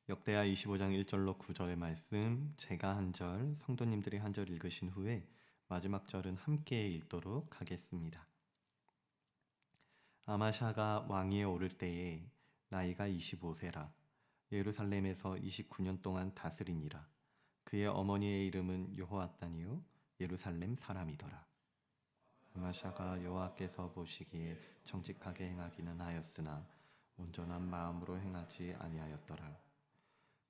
역대하 25장 1절로 9절의 말씀, 제가 한 절, 성도님들이 한 절 읽으신 후에 마지막 절은 함께 읽도록 하겠습니다. 아마샤가 왕위에 오를 때에 나이가 25세라. 예루살렘에서 29년 동안 다스리니라. 그의 어머니의 이름은 여호앗단이요 예루살렘 사람이더라. 아마샤가 여호와께서 보시기에 정직하게 행하기는 하였으나 온전한 마음으로 행하지 아니하였더라.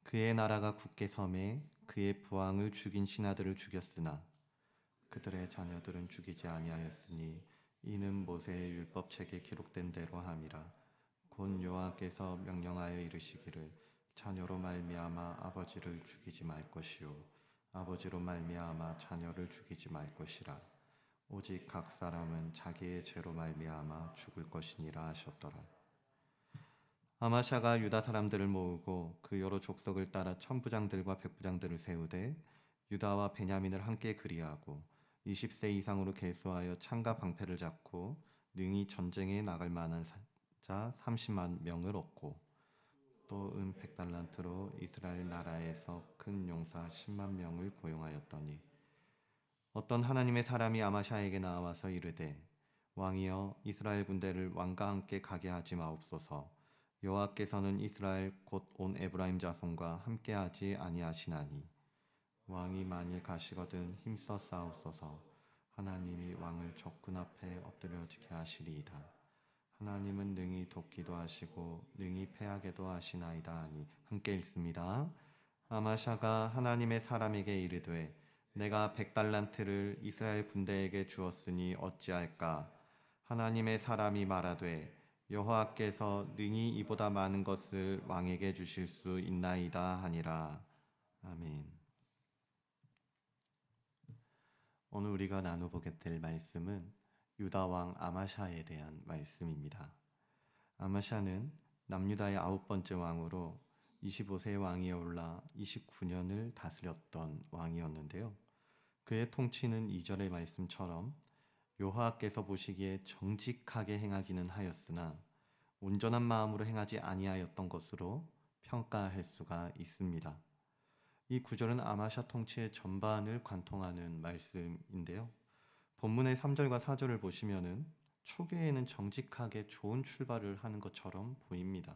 그의 나라가 굳게 섬에 그의 부왕을 죽인 신하들을 죽였으나 그들의 자녀들은 죽이지 아니하였으니 이는 모세의 율법책에 기록된 대로 함이라. 곧 여호와께서 명령하여 이르시기를 자녀로 말미암아 아버지를 죽이지 말 것이요 아버지로 말미암아 자녀를 죽이지 말 것이라. 오직 각 사람은 자기의 죄로 말미암아 죽을 것이니라 하셨더라. 아마샤가 유다 사람들을 모으고 그 여러 족속을 따라 천부장들과 백부장들을 세우되 유다와 베냐민을 함께 그리하고 20세 이상으로 계수하여 창과 방패를 잡고 능히 전쟁에 나갈 만한 자 30만 명을 얻고 또 은 100달란트로 이스라엘 나라에서 큰 용사 10만 명을 고용하였더니 어떤 하나님의 사람이 아마샤에게 나와서 이르되 왕이여 이스라엘 군대를 왕과 함께 가게 하지 마옵소서. 여호와께서는 이스라엘 곧 온 에브라임 자손과 함께하지 아니하시나니 왕이 만일 가시거든 힘써 싸우소서. 하나님이 왕을 적군 앞에 엎드려지게 하시리이다. 하나님은 능히 돕기도 하시고 능히 패하게도 하시나이다 하니 함께 읽습니다. 아마샤가 하나님의 사람에게 이르되 내가 100달란트를 이스라엘 군대에게 주었으니 어찌할까. 하나님의 사람이 말하되 여호와께서 능히 이보다 많은 것을 왕에게 주실 수 있나이다 하니라. 아멘. 오늘 우리가 나눠보게 될 말씀은 유다 왕 아마샤에 대한 말씀입니다. 아마샤는 남유다의 9번째 왕으로 25세 왕위에 올라 29년을 다스렸던 왕이었는데요. 그의 통치는 2절의 말씀처럼 여호와께서 보시기에 정직하게 행하기는 하였으나 온전한 마음으로 행하지 아니하였던 것으로 평가할 수가 있습니다. 이 구절은 아마샤 통치의 전반을 관통하는 말씀인데요. 본문의 3절과 4절을 보시면은 초기에는 정직하게 좋은 출발을 하는 것처럼 보입니다.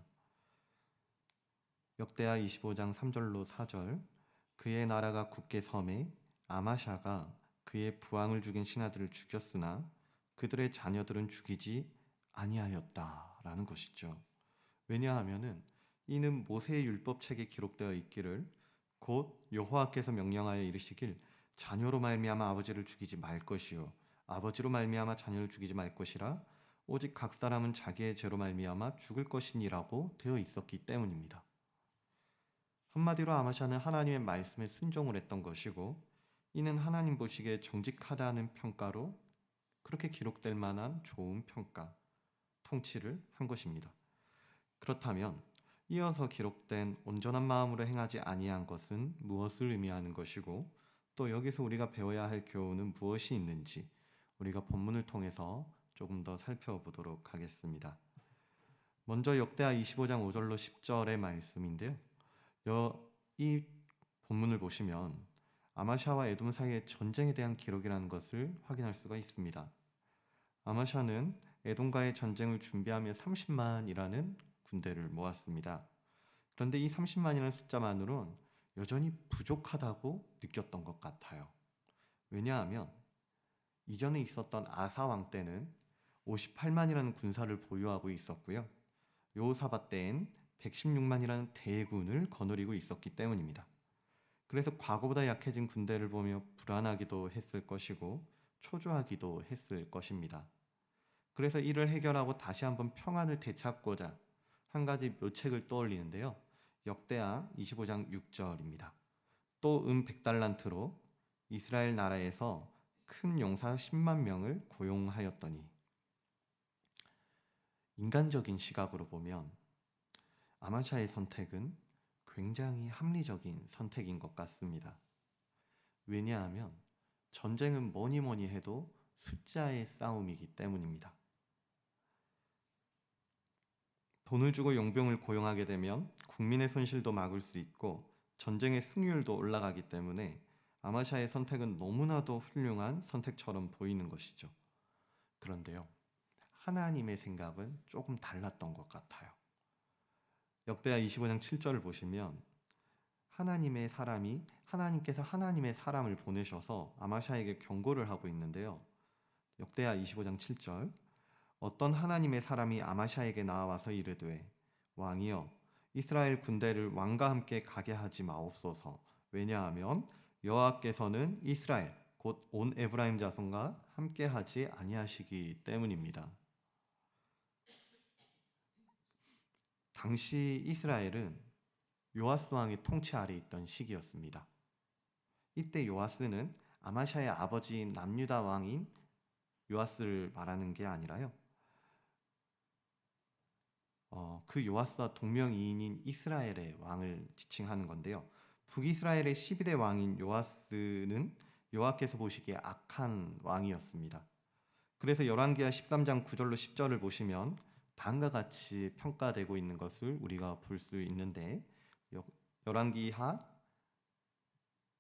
역대하 25장 3절로 4절, 그의 나라가 굳게 섬에 아마샤가 그의 부왕을 죽인 신하들을 죽였으나 그들의 자녀들은 죽이지 아니하였다라는 것이죠. 왜냐하면은 이는 모세의 율법책에 기록되어 있기를 곧 여호와께서 명령하여 이르시길 자녀로 말미암아 아버지를 죽이지 말 것이요 아버지로 말미암아 자녀를 죽이지 말 것이라. 오직 각 사람은 자기의 죄로 말미암아 죽을 것이니라고 되어 있었기 때문입니다. 한마디로 아마샤는 하나님의 말씀에 순종을 했던 것이고 이는 하나님 보시기에 정직하다는 평가로 그렇게 기록될 만한 좋은 평가, 통치를 한 것입니다. 그렇다면 이어서 기록된 온전한 마음으로 행하지 아니한 것은 무엇을 의미하는 것이고 또 여기서 우리가 배워야 할 교훈은 무엇이 있는지 우리가 본문을 통해서 조금 더 살펴보도록 하겠습니다. 먼저 역대하 25장 5절로 10절의 말씀인데요. 이 본문을 보시면 아마샤와 에돔 사이의 전쟁에 대한 기록이라는 것을 확인할 수가 있습니다. 아마샤는 에돔과의 전쟁을 준비하며 30만이라는 군대를 모았습니다. 그런데 이 30만이라는 숫자만으로는 여전히 부족하다고 느꼈던 것 같아요. 왜냐하면 이전에 있었던 아사 왕 때는 58만이라는 군사를 보유하고 있었고요. 여호사밧 때엔 116만이라는 대군을 거느리고 있었기 때문입니다. 그래서 과거보다 약해진 군대를 보며 불안하기도 했을 것이고 초조하기도 했을 것입니다. 그래서 이를 해결하고 다시 한번 평안을 되찾고자 한 가지 묘책을 떠올리는데요. 역대하 25장 6절입니다. 또 100달란트로 이스라엘 나라에서 큰 용사 10만 명을 고용하였더니. 인간적인 시각으로 보면 아마샤의 선택은 굉장히 합리적인 선택인 것 같습니다. 왜냐하면 전쟁은 뭐니 뭐니 해도 숫자의 싸움이기 때문입니다. 돈을 주고 용병을 고용하게 되면 국민의 손실도 막을 수 있고 전쟁의 승률도 올라가기 때문에 아마샤의 선택은 너무나도 훌륭한 선택처럼 보이는 것이죠. 그런데요, 하나님의 생각은 조금 달랐던 것 같아요. 역대하 25장 7절을 보시면 하나님께서 하나님의 사람을 보내셔서 아마샤에게 경고를 하고 있는데요. 역대하 25장 7절, 어떤 하나님의 사람이 아마샤에게 나와서 이르되 왕이여 이스라엘 군대를 왕과 함께 가게 하지 마옵소서. 왜냐하면 여호와께서는 이스라엘 곧 온 에브라임 자손과 함께 하지 아니하시기 때문입니다. 당시 이스라엘은 요아스 왕의 통치 아래 있던 시기였습니다. 이때 요아스는 아마샤의 아버지인 남유다 왕인 요아스를 말하는 게 아니라요. 그 요아스와 동명이인인 이스라엘의 왕을 지칭하는 건데요. 북이스라엘의 12대 왕인 요아스는 여호와께서 보시기에 악한 왕이었습니다. 그래서 열왕기하 13장 9절로 10절을 보시면 다음과 같이 평가되고 있는 것을 우리가 볼 수 있는데 열왕기하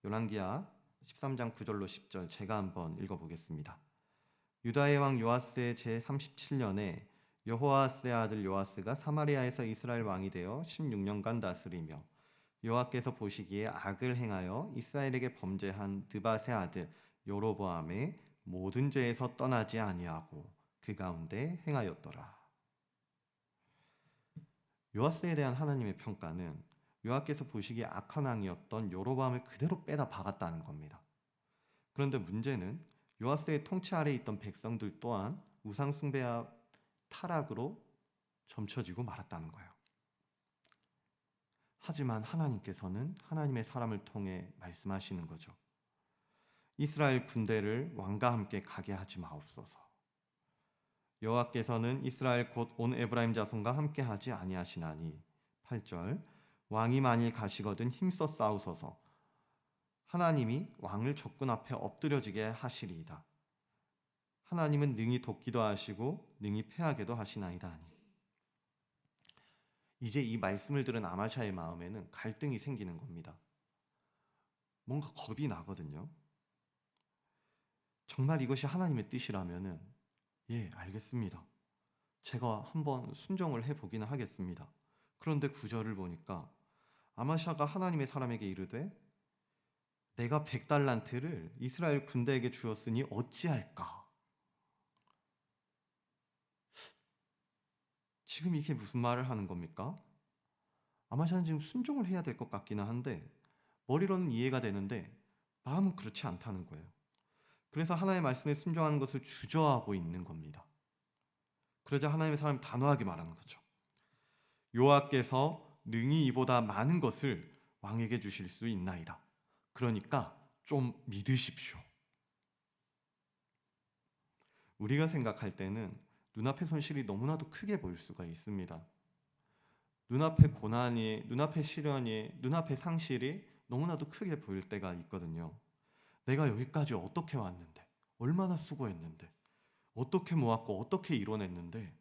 13장 9절로 10절 제가 한번 읽어보겠습니다. 유다의 왕 요아스의 제37년에 여호아스의 아들 요아스가 사마리아에서 이스라엘 왕이 되어 16년간 다스리며 여호와께서 보시기에 악을 행하여 이스라엘에게 범죄한 느밧의 아들 여로보암의 모든 죄에서 떠나지 아니하고 그 가운데 행하였더라. 요아스에 대한 하나님의 평가는 여호와께서 보시기에 악한 왕이었던 여로보암을 그대로 빼다 박았다는 겁니다. 그런데 문제는 요아스의 통치 아래에 있던 백성들 또한 우상 숭배와 타락으로 점쳐지고 말았다는 거예요. 하지만 하나님께서는 하나님의 사람을 통해 말씀하시는 거죠. 이스라엘 군대를 왕과 함께 가게 하지 마옵소서. 여호와께서는 이스라엘 곧 온 에브라임 자손과 함께 하지 아니하시나니. 8절, 왕이 만일 가시거든 힘써 싸우소서. 하나님이 왕을 적군 앞에 엎드려지게 하시리이다. 하나님은 능히 돕기도 하시고 능히 패하게도 하시나이다 하니. 이제 이 말씀을 들은 아마샤의 마음에는 갈등이 생기는 겁니다. 뭔가 겁이 나거든요. 정말 이것이 하나님의 뜻이라면은 알겠습니다. 제가 한번 순종을 해보기는 하겠습니다. 그런데 9절을 보니까 아마샤가 하나님의 사람에게 이르되 내가 100달란트를 이스라엘 군대에게 주었으니 어찌할까? 지금 이게 무슨 말을 하는 겁니까? 아마샤는 지금 순종을 해야 될 것 같기는 한데 머리로는 이해가 되는데 마음은 그렇지 않다는 거예요. 그래서 하나님의 말씀에 순종하는 것을 주저하고 있는 겁니다. 그러자 하나님의 사람이 단호하게 말하는 거죠. 여호와께서 능히 이보다 많은 것을 왕에게 주실 수 있나이다. 그러니까 좀 믿으십시오. 우리가 생각할 때는 눈앞의 손실이 너무나도 크게 보일 수가 있습니다. 눈앞의 고난이, 눈앞의 시련이, 눈앞의 상실이 너무나도 크게 보일 때가 있거든요. 내가 여기까지 어떻게 왔는데, 얼마나 수고했는데, 어떻게 모았고 어떻게 이뤄냈는데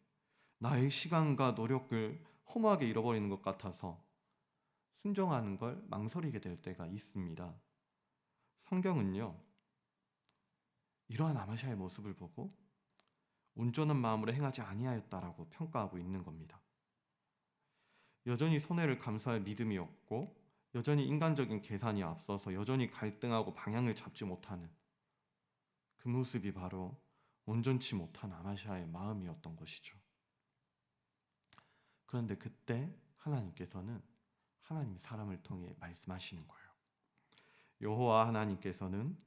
나의 시간과 노력을 허무하게 잃어버리는 것 같아서 순종하는 걸 망설이게 될 때가 있습니다. 성경은요, 이러한 아마샤의 모습을 보고 온전한 마음으로 행하지 아니하였다라고 평가하고 있는 겁니다. 여전히 손해를 감수할 믿음이 없고 여전히 인간적인 계산이 앞서서 여전히 갈등하고 방향을 잡지 못하는 그 모습이 바로 온전치 못한 아마샤의 마음이었던 것이죠. 그런데 그때 하나님께서는 하나님 사람을 통해 말씀하시는 거예요. 여호와 하나님께서는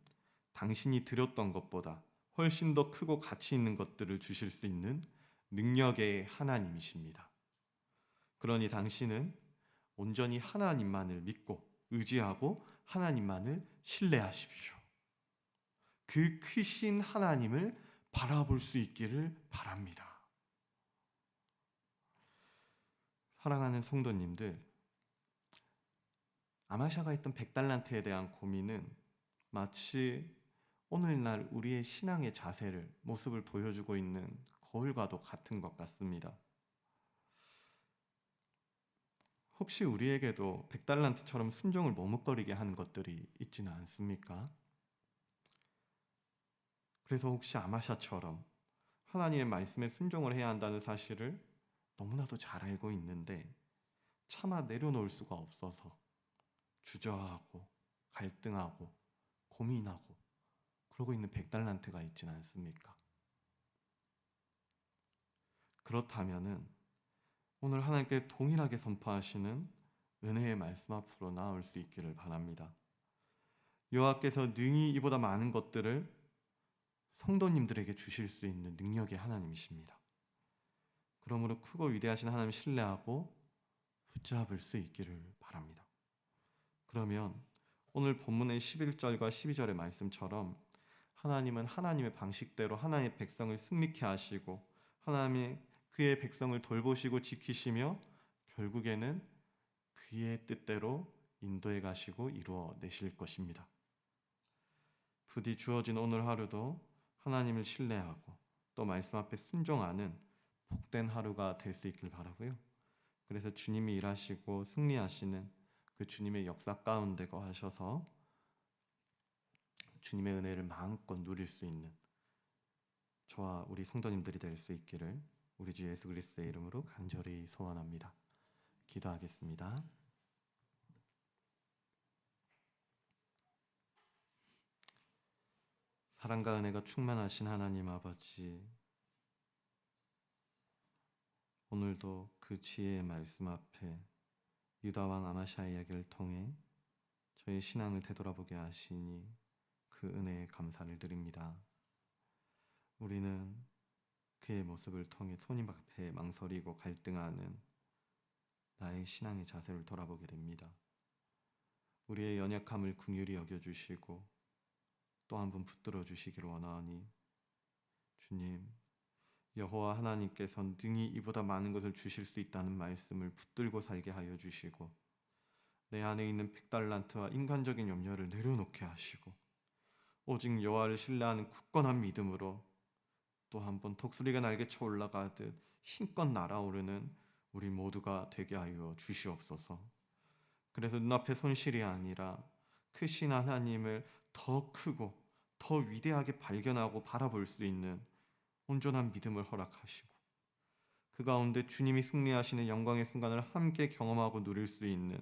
당신이 드렸던 것보다 훨씬 더 크고 가치 있는 것들을 주실 수 있는 능력의 하나님이십니다. 그러니 당신은 온전히 하나님만을 믿고 의지하고 하나님만을 신뢰하십시오. 그 크신 하나님을 바라볼 수 있기를 바랍니다. 사랑하는 성도님들, 아마샤가 했던 100달란트에 대한 고민은 마치 오늘날 우리의 신앙의 자세를, 모습을 보여주고 있는 거울과도 같은 것 같습니다. 혹시 우리에게도 100달란트처럼 순종을 머뭇거리게 하는 것들이 있지는 않습니까? 그래서 혹시 아마샤처럼 하나님의 말씀에 순종을 해야 한다는 사실을 너무나도 잘 알고 있는데 차마 내려놓을 수가 없어서 주저하고 갈등하고 고민하고 그러고 있는 100달란트가 있지는 않습니까? 그렇다면은 오늘 하나님께 동일하게 선포하시는 은혜의 말씀 앞으로 나올 수 있기를 바랍니다. 여호와께서 능히 이보다 많은 것들을 성도님들에게 주실 수 있는 능력의 하나님이십니다. 그러므로 크고 위대하신 하나님 신뢰하고 붙잡을 수 있기를 바랍니다. 그러면 오늘 본문의 11절과 12절의 말씀처럼 하나님은 하나님의 방식대로 하나님의 백성을 승리케 하시고 하나님의 그의 백성을 돌보시고 지키시며 결국에는 그의 뜻대로 인도해 가시고 이루어내실 것입니다. 부디 주어진 오늘 하루도 하나님을 신뢰하고 또 말씀 앞에 순종하는 복된 하루가 될 수 있길 바라고요. 그래서 주님이 일하시고 승리하시는 그 주님의 역사 가운데 거하셔서 주님의 은혜를 마음껏 누릴 수 있는 저와 우리 성도님들이 될 수 있기를 우리 주 예수 그리스도의 이름으로 간절히 소원합니다. 기도하겠습니다. 사랑과 은혜가 충만하신 하나님 아버지, 오늘도 그 지혜의 말씀 앞에 유다 왕 아마샤의 이야기를 통해 저희 신앙을 되돌아보게 하시니 그 은혜에 감사를 드립니다. 우리는 그의 모습을 통해 손님 앞에 망설이고 갈등하는 나의 신앙의 자세를 돌아보게 됩니다. 우리의 연약함을 긍휼히 여겨주시고 또 한 번 붙들어 주시기를 원하오니 주님, 여호와 하나님께서 능히 이보다 많은 것을 주실 수 있다는 말씀을 붙들고 살게 하여 주시고 내 안에 있는 100달란트와 인간적인 염려를 내려놓게 하시고 오직 여호와를 신뢰하는 굳건한 믿음으로 또 한 번 독수리가 날개쳐 올라가듯 힘껏 날아오르는 우리 모두가 되게 하여 주시옵소서. 그래서 눈앞의 손실이 아니라 크신 하나님을 더 크고 더 위대하게 발견하고 바라볼 수 있는 온전한 믿음을 허락하시고 그 가운데 주님이 승리하시는 영광의 순간을 함께 경험하고 누릴 수 있는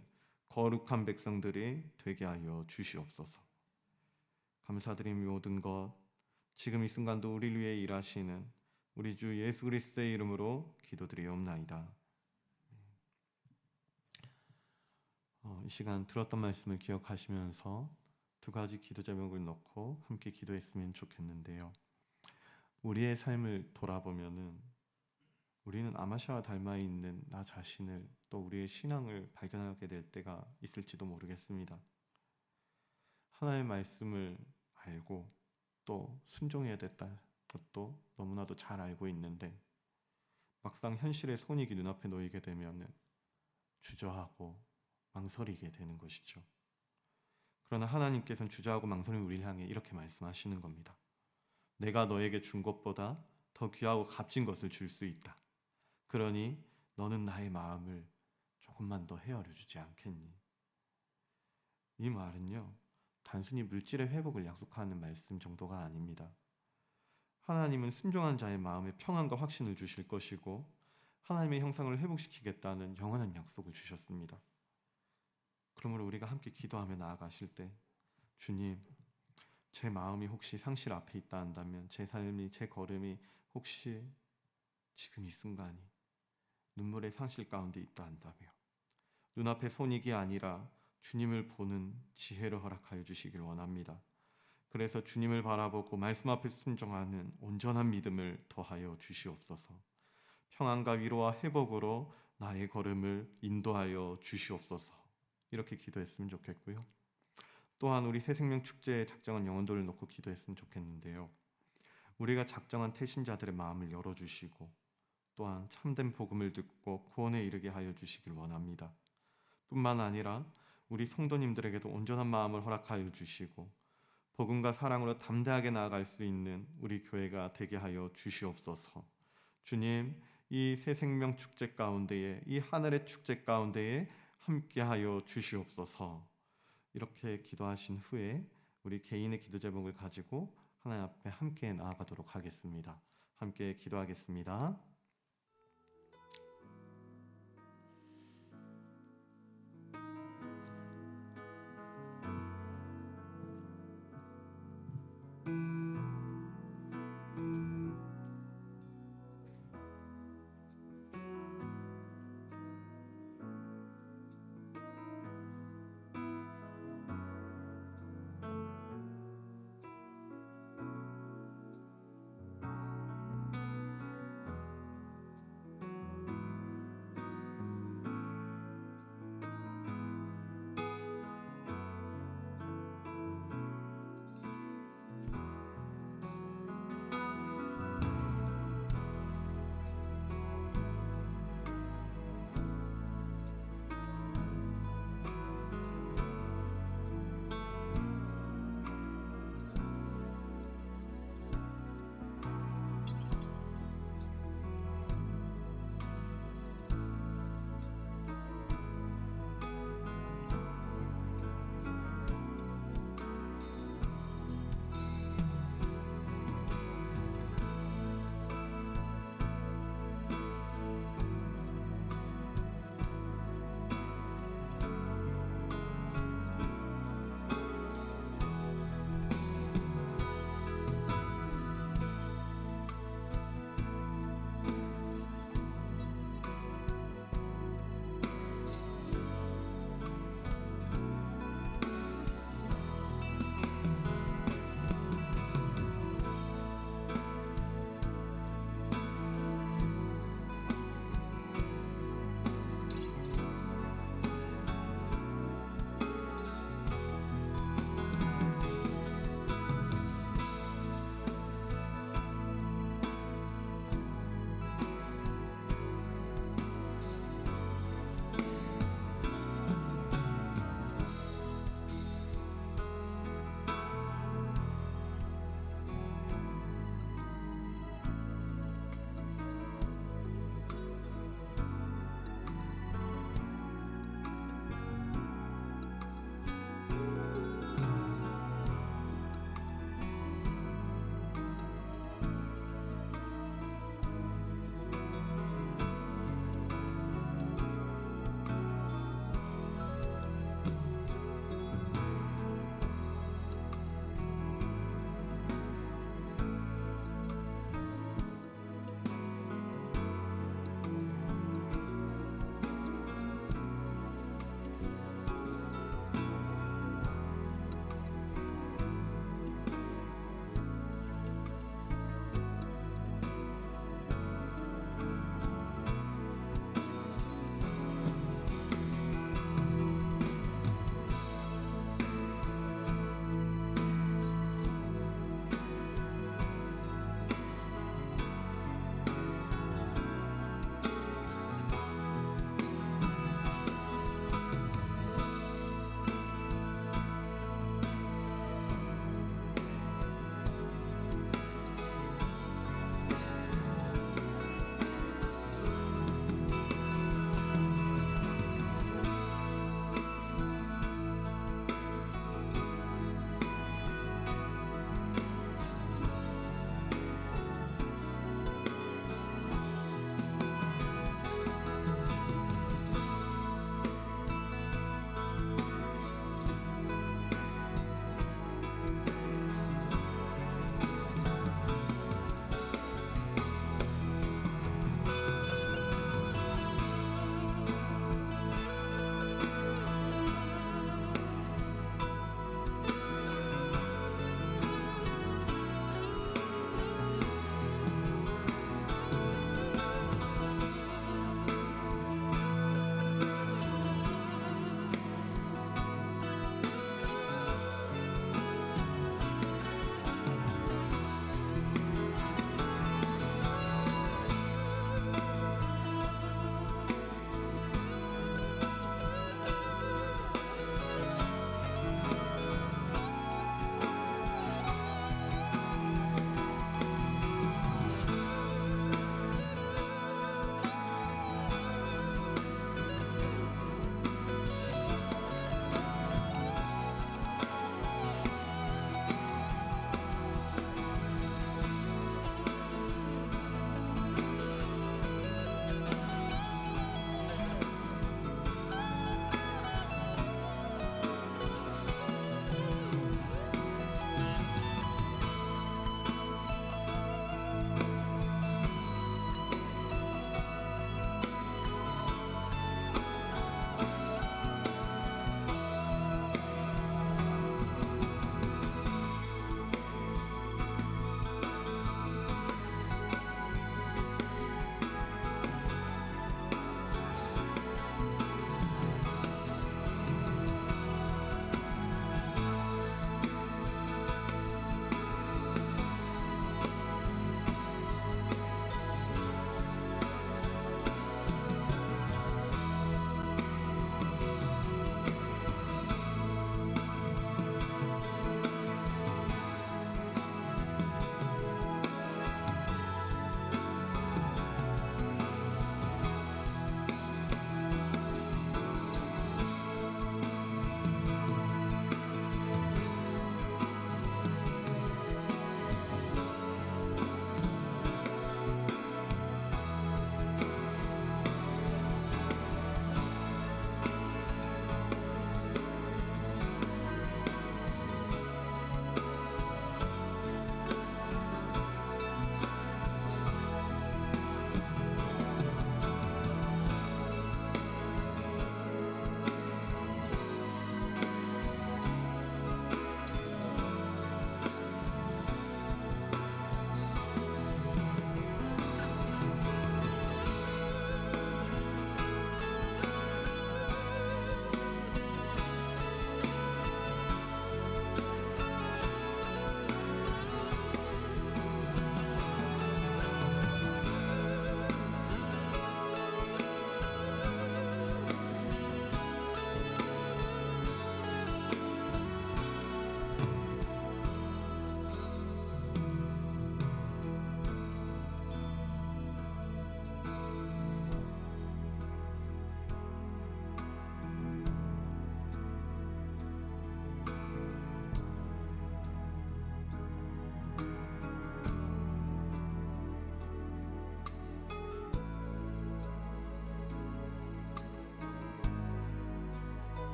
거룩한 백성들이 되게 하여 주시옵소서. 감사드림 모든 것 지금 이 순간도 우리를 위해 일하시는 우리 주 예수 그리스도의 이름으로 기도드리옵나이다. 이 시간 들었던 말씀을 기억하시면서 두 가지 기도 제목을 넣고 함께 기도했으면 좋겠는데요. 우리의 삶을 돌아보면은 우리는 아마샤와 닮아 있는 나 자신을 또 우리의 신앙을 발견하게 될 때가 있을지도 모르겠습니다. 하나님의 말씀을 알고 또 순종해야 됐다 것도 너무나도 잘 알고 있는데 막상 현실의 손익이 눈앞에 놓이게 되면은 주저하고 망설이게 되는 것이죠. 그러나 하나님께서는 주저하고 망설이는 우리를 향해 이렇게 말씀하시는 겁니다. 내가 너에게 준 것보다 더 귀하고 값진 것을 줄 수 있다. 그러니 너는 나의 마음을 조금만 더 헤아려 주지 않겠니? 이 말은요, 단순히 물질의 회복을 약속하는 말씀 정도가 아닙니다. 하나님은 순종한 자의 마음에 평안과 확신을 주실 것이고 하나님의 형상을 회복시키겠다는 영원한 약속을 주셨습니다. 그러므로 우리가 함께 기도하며 나아가실 때 주님, 제 마음이 혹시 상실 앞에 있다 한다면 제 삶이, 제 걸음이 혹시 지금 이 순간이 눈물의 상실 가운데 있다 한다며 눈앞의 손익이 아니라 주님을 보는 지혜를 허락하여 주시길 원합니다. 그래서 주님을 바라보고 말씀 앞에 순종하는 온전한 믿음을 더하여 주시옵소서. 평안과 위로와 회복으로 나의 걸음을 인도하여 주시옵소서. 이렇게 기도했으면 좋겠고요. 또한 우리 새생명 축제에 작정한 영혼들을 놓고 기도했으면 좋겠는데요. 우리가 작정한 태신자들의 마음을 열어주시고 또한 참된 복음을 듣고 구원에 이르게 하여 주시길 원합니다. 뿐만 아니라 우리 성도님들에게도 온전한 마음을 허락하여 주시고 복음과 사랑으로 담대하게 나아갈 수 있는 우리 교회가 되게 하여 주시옵소서. 주님, 이 새생명 축제 가운데에 이 하늘의 축제 가운데에 함께하여 주시옵소서. 이렇게 기도하신 후에 우리 개인의 기도 제목을 가지고 하나님 앞에 함께 나아가도록 하겠습니다. 함께 기도하겠습니다.